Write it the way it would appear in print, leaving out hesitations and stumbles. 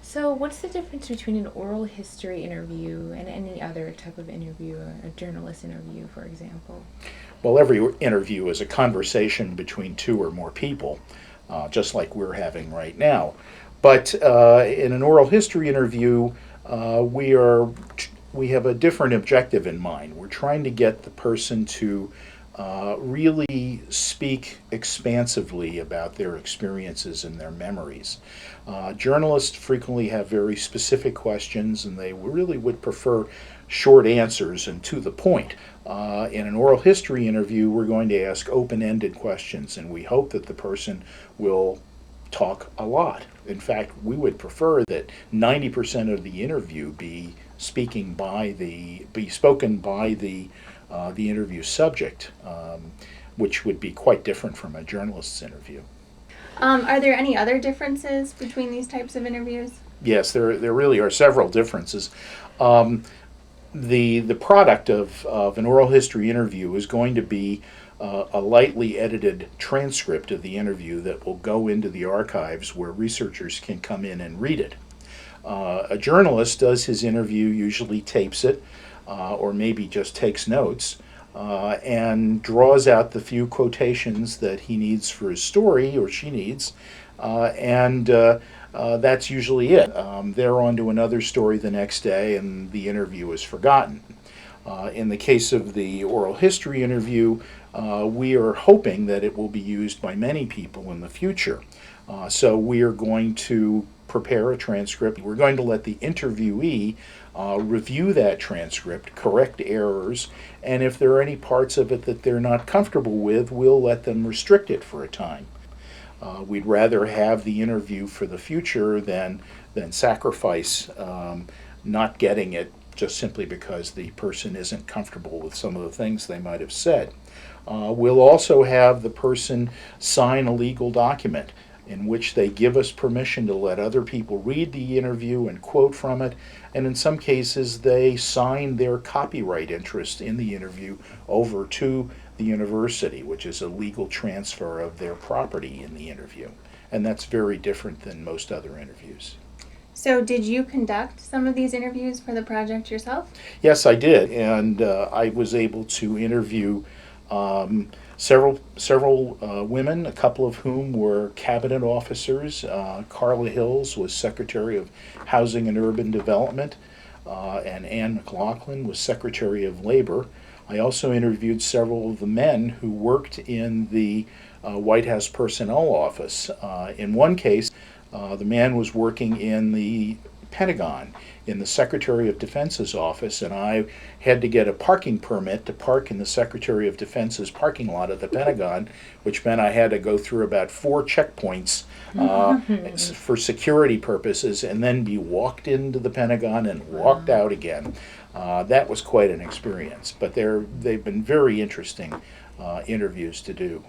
So, what's the difference between an oral history interview and any other type of interview, a journalist interview, for example? Well, every interview is a conversation between two or more people, just like we're having right now. But in an oral history interview, we have a different objective in mind. We're trying to get the person to really speak expansively about their experiences and their memories. Journalists frequently have very specific questions, and they really would prefer short answers and to the point. In an oral history interview, we're going to ask open ended questions, and we hope that the person will talk a lot. In fact, we would prefer that 90% of the interview be spoken by the interview subject, which would be quite different from a journalist's interview. Are there any other differences between these types of interviews? Yes, there really are several differences. Um, the product of an oral history interview is going to be a lightly edited transcript of the interview that will go into the archives where researchers can come in and read it. A journalist does his interview, usually tapes it, or maybe just takes notes, and draws out the few quotations that he needs for his story or she needs, and that's usually it. They're on to another story the next day, and the interview is forgotten. In the case of the oral history interview, we are hoping that it will be used by many people in the future. So we are going to prepare a transcript. We're going to let the interviewee review that transcript, correct errors, and if there are any parts of it that they're not comfortable with, we'll let them restrict it for a time. We'd rather have the interview for the future than sacrifice not getting it just simply because the person isn't comfortable with some of the things they might have said. We'll also have the person sign a legal document in which they give us permission to let other people read the interview and quote from it, and in some cases they sign their copyright interest in the interview over to the university, which is a legal transfer of their property in the interview. And that's very different than most other interviews. So, did you conduct some of these interviews for the project yourself? Yes, I did, and I was able to interview several women, a couple of whom were cabinet officers. Carla Hills was Secretary of Housing and Urban Development, and Ann McLaughlin was Secretary of Labor. I also interviewed several of the men who worked in the White House Personnel Office. In one case, the man was working in the Pentagon, in the Secretary of Defense's office, and I had to get a parking permit to park in the Secretary of Defense's parking lot at the Pentagon, which meant I had to go through about 4 checkpoints for security purposes and then be walked into the Pentagon and walked out again. That was quite an experience, but they've been very interesting interviews to do.